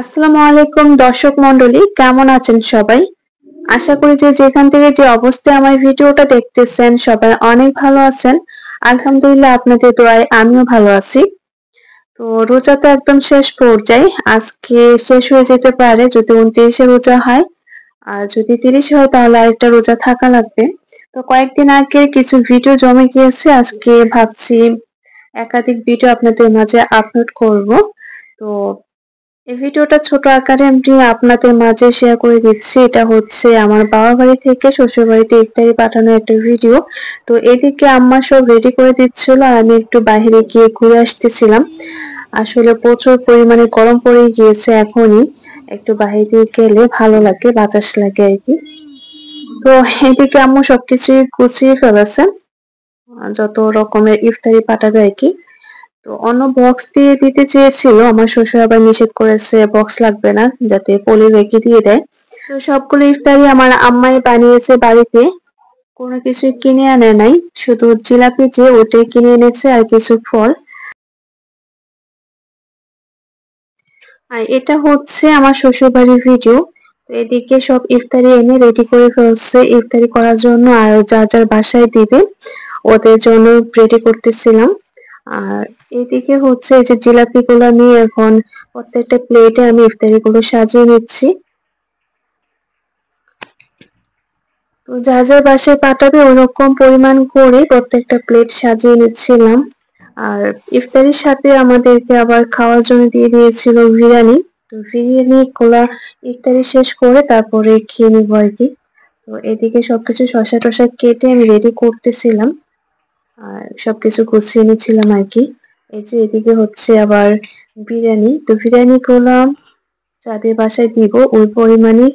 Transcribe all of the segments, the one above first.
আসসালামু আলাইকুম দর্শক মণ্ডলী, কেমন আছেন সবাই? আশা করি যে যেখান থেকে যে অবস্থায় আমার ভিডিওটা দেখতেছেন সবাই অনেক ভালো আছেন। আলহামদুলিল্লাহ আপনাদের দোয়ায় আমিও ভালো আছি। তো রোজা তো একদম শেষ পর্যায়ে, আজকে শেষ হয়ে যেতে পারে যদি 29-এ রোজা হয়। আর যদি 30 হয় তাহলে আরেকটা রোজা থাকা লাগবে। তো কয়েকদিন আগে কিছু ভিডিও জমে গিয়েছে, আজকে ভাবছি একাধিক ভিডিও আপনাদের মাঝে আপলোড করব। তো এই ভিডিওটা ছোট আকারে আমি আপনাদের মাঝে শেয়ার করে দিচ্ছি। এটা হচ্ছে আমার বাবা বাড়ি থেকে শ্বশুর বাড়িতে ইফতারি পাঠানোর একটা ভিডিও। তো এদিকে আম্মা সব রেডি করে দিচ্ছিল আর আমি একটু বাইরে গিয়ে ঘুরে আসতেছিলাম। আসলে প্রচুর পরিমাণে গরম পড়ে গিয়েছে এখনই। একটু বাইরে গেলে ভালো লাগে, বাতাস লাগে আরকি। তো এদিকে আম্মু সবকিছুই গুছিয়ে ফেলেছে। যত রকমের ইফতারি পাঠাবে আরকি। তো অন্য বক্স দিয়ে দিতে চেয়েছিল, আমার শ্বশুর আবার নিষেধ করেছে, বক্স লাগবে না, যাতে পলি রেখে দিয়ে দেয়। তো সবগুলো ইফতারি আমার আম্মাই বানিয়েছে বাড়িতে, কোনো কিছু কিনে আনে নাই, শুধু জিলাপি যে ওটাই কিনে এনেছে আর কিছু ফল। আর এটা হচ্ছে আমার শ্বশুর বাড়ির ভিডিও। তো এদিকে সব ইফতারি এনে রেডি করে ফেলছে ইফতারি করার জন্য, আর যার যার বাসায় দিবে ওদের জন্য রেডি করতেছিলাম। আর এদিকে হচ্ছে এই যে জিলাপি গুলো নিয়ে এখন প্রত্যেকটা প্লেটে আমি ইফতারি গুলো সাজিয়ে নিচ্ছি। তো যার যার বাসায় পাঠাবে ওরকম পরিমাণ করে প্রত্যেকটা প্লেট সাজিয়ে নিচ্ছিলাম। আর ইফতারির সাথে আমাদেরকে আবার খাওয়ার জন্য দিয়ে দিয়েছিল বিরিয়ানি। তো বিরিয়ানি গুলা ইফতারি শেষ করে তারপরে খেয়ে নিবো আরকি। তো এদিকে সবকিছু শসা টসা কেটে আমি রেডি করতেছিলাম আর সবকিছু গুছিয়ে নিচ্ছিলাম আরকি। এই যে এদিকে হচ্ছে আবার বিরিয়ানি, তো বিরিয়ানি গুলা যাদের বাসায় দিব ওই পরিমাণে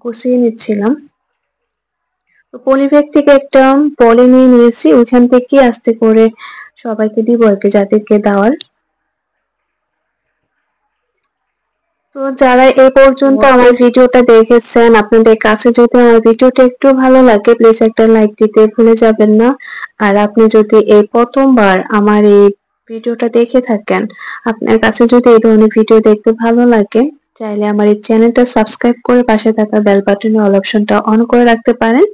গুছিয়ে নিচ্ছিলাম। তো পলিব্যাগ থেকে একটা পলি নিয়ে নিয়েছি, ওইখান থেকে আস্তে করে সবাইকে দিব আরকি যাদেরকে দেওয়ার। তো যারা এই পর্যন্ত আমার ভিডিওটা দেখেছেন, আপনাদের কাছে যদি আমার ভিডিওটা একটু ভালো লাগে প্লিজ একটা লাইক দিতে ভুলে যাবেন না। আর আপনি যদি এই প্রথমবার আমার এই ভিডিওটা দেখে থাকেন, আপনার কাছে যদি এই ধরনের ভিডিও দেখতে ভালো লাগে, চাইলে আমার এই চ্যানেলটা সাবস্ক্রাইব করে পাশে থাকা বেল বাটনে অল অপশনটা অন করে রাখতে পারেন।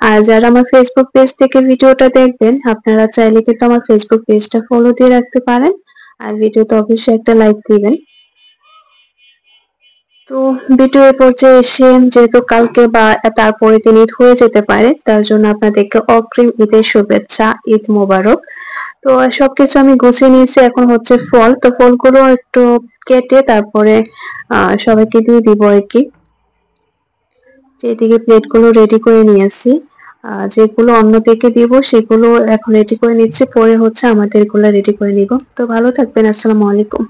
আর যারা আমার ফেসবুক পেজ থেকে ভিডিওটা দেখবেন, আপনারা চাইলে কিন্তু আমার ফেসবুক পেজটা ফলো দিয়ে রাখতে পারেন। আর ভিডিওতে অবশ্যই একটা লাইক দিবেন। তো ভিডিও এ পর্যায়ে এসে যেহেতু কালকে বা তারপরের দিন ঈদ হয়ে যেতে পারে, তার জন্য আপনাদেরকে অগ্রিম ঈদের শুভেচ্ছা, ঈদ মোবারক। তো সবকিছু আমি গুছিয়ে নিয়েছি, এখন হচ্ছে ফল, তো ফলগুলো একটু কেটে তারপরে সবাইকে দিয়ে দিব আরকি। যেদিকে প্লেটগুলো রেডি করে নিয়েছি, যেগুলো অন্যদেরকে দিব সেগুলো এখন রেডি করে নিচ্ছি, পরে হচ্ছে আমাদেরগুলো রেডি করে নিব। তো ভালো থাকবেন, আসসালামু আলাইকুম।